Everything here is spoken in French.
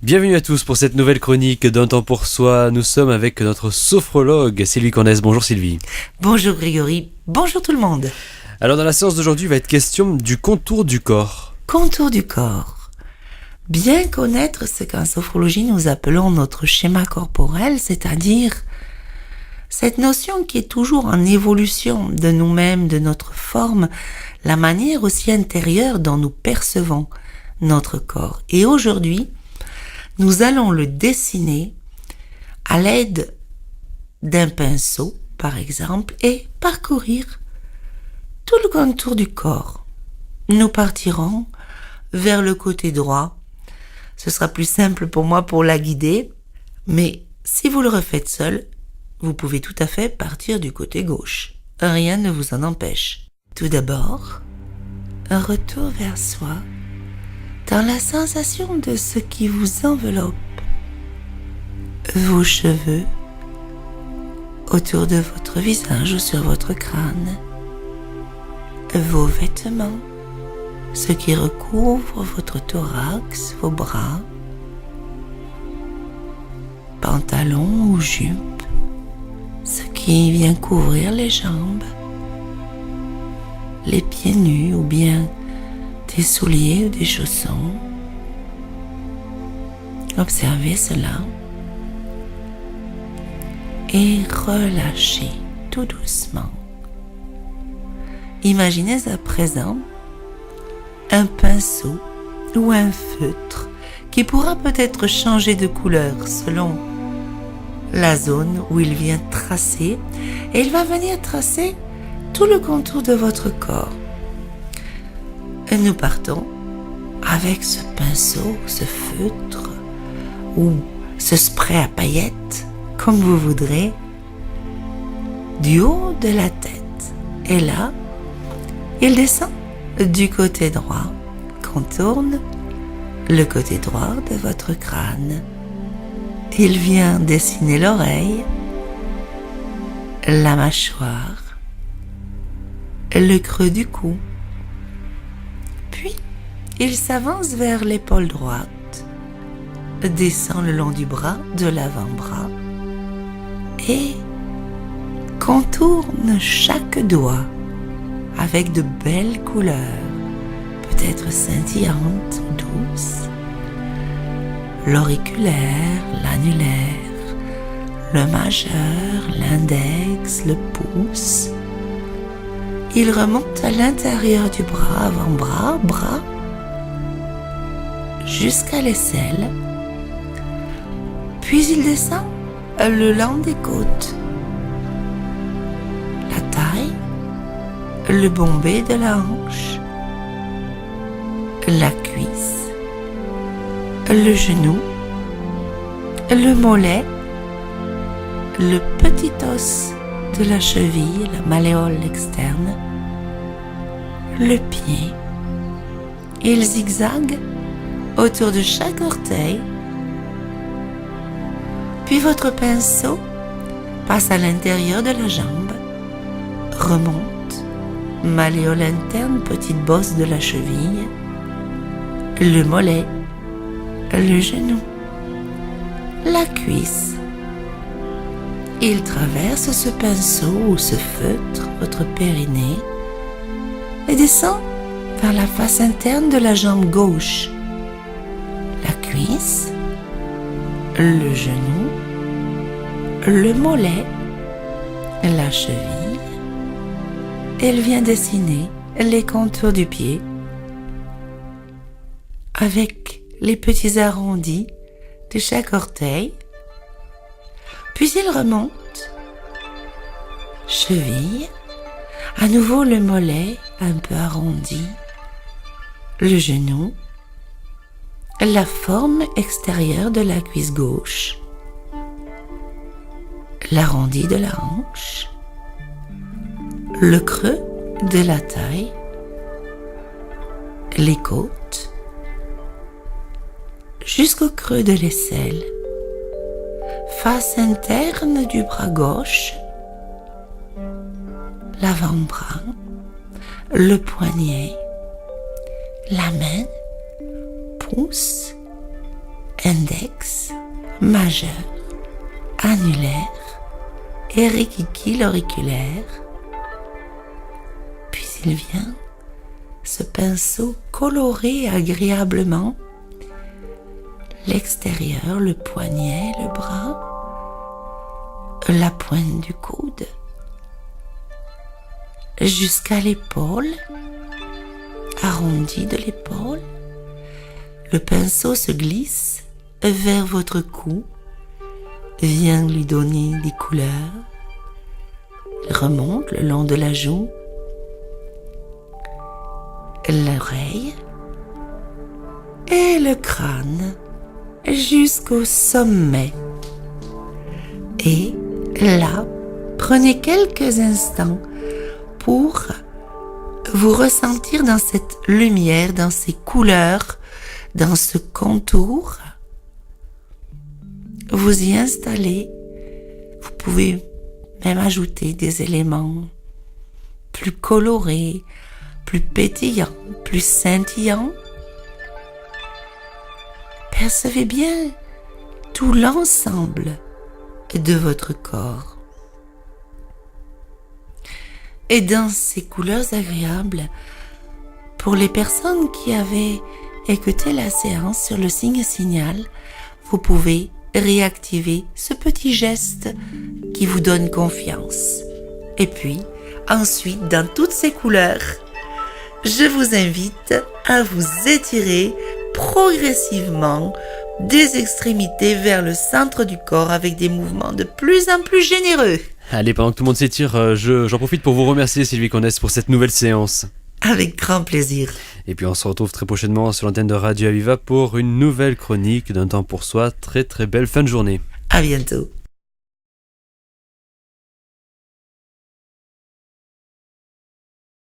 Bienvenue à tous pour cette nouvelle chronique d'un temps pour soi. Nous sommes avec notre sophrologue Sylvie Cornès. Bonjour Sylvie. Bonjour Grégory, bonjour tout le monde. Alors dans la séance d'aujourd'hui, il va être question du contour du corps. Contour du corps. Bien connaître ce qu'en sophrologie nous appelons notre schéma corporel, c'est-à-dire cette notion qui est toujours en évolution de nous-mêmes, de notre forme, la manière aussi intérieure dont nous percevons notre corps. Et aujourd'hui, nous allons le dessiner à l'aide d'un pinceau, par exemple, et parcourir tout le contour du corps. Nous partirons vers le côté droit. Ce sera plus simple pour moi pour la guider, mais si vous le refaites seul, vous pouvez tout à fait partir du côté gauche. Rien ne vous en empêche. Tout d'abord, un retour vers soi, dans la sensation de ce qui vous enveloppe, vos cheveux, autour de votre visage ou sur votre crâne, vos vêtements, ce qui recouvre votre thorax, vos bras, pantalon ou jupe, ce qui vient couvrir les jambes, les pieds nus ou bien des souliers ou des chaussons. Observez cela et relâchez tout doucement. Imaginez à présent un pinceau ou un feutre qui pourra peut-être changer de couleur selon la zone où il vient tracer, et il va venir tracer tout le contour de votre corps. Et nous partons avec ce pinceau, ce feutre ou ce spray à paillettes, comme vous voudrez, du haut de la tête. Et là, il descend du côté droit, contourne le côté droit de votre crâne. Il vient dessiner l'oreille, la mâchoire, le creux du cou. Puis, il s'avance vers l'épaule droite, descend le long du bras, de l'avant-bras, et contourne chaque doigt avec de belles couleurs, peut-être scintillantes ou douces. L'auriculaire, l'annulaire, le majeur, l'index, le pouce. Il remonte à l'intérieur du bras, avant-bras, bras, jusqu'à l'aisselle. Puis il descend le long des côtes, la taille, le bombé de la hanche, la cuisse, le genou, le mollet, le petit os de la cheville, la malléole externe, le pied. Il zigzague autour de chaque orteil. Puis votre pinceau passe à l'intérieur de la jambe, remonte, malléole interne, petite bosse de la cheville, le mollet, le genou, la cuisse. Il traverse ce pinceau ou ce feutre, votre périnée, et descend vers la face interne de la jambe gauche, la cuisse, le genou, le mollet, la cheville. Elle vient dessiner les contours du pied avec les petits arrondis de chaque orteil. Puis il remonte, cheville, à nouveau le mollet un peu arrondi, le genou, la forme extérieure de la cuisse gauche, l'arrondi de la hanche, le creux de la taille, les côtes, jusqu'au creux de l'aisselle, face interne du bras gauche, l'avant-bras, le poignet, la main, pouce, index, majeur, annulaire et requiquille l'auriculaire. Puis il vient, ce pinceau colorer agréablement l'extérieur, le poignet, le bras, la pointe du coude, jusqu'à l'épaule, arrondi de l'épaule. Le pinceau se glisse vers votre cou, vient lui donner des couleurs. Il remonte le long de la joue, l'oreille et le crâne jusqu'au sommet. Et là, prenez quelques instants pour vous ressentir dans cette lumière, dans ces couleurs, dans ce contour. Vous y installez. Vous pouvez même ajouter des éléments plus colorés, plus pétillants, plus scintillants. Percevez bien tout l'ensemble de votre corps. Et dans ces couleurs agréables, pour les personnes qui avaient écouté la séance sur le signe signal, vous pouvez réactiver ce petit geste qui vous donne confiance. Et puis, ensuite, dans toutes ces couleurs, je vous invite à vous étirer progressivement des extrémités vers le centre du corps avec des mouvements de plus en plus généreux. Allez, pendant que tout le monde s'étire, j'en profite pour vous remercier Sylvie Conès pour cette nouvelle séance. Avec grand plaisir. Et puis on se retrouve très prochainement sur l'antenne de Radio Aviva pour une nouvelle chronique d'un temps pour soi. Très très belle fin de journée. À bientôt.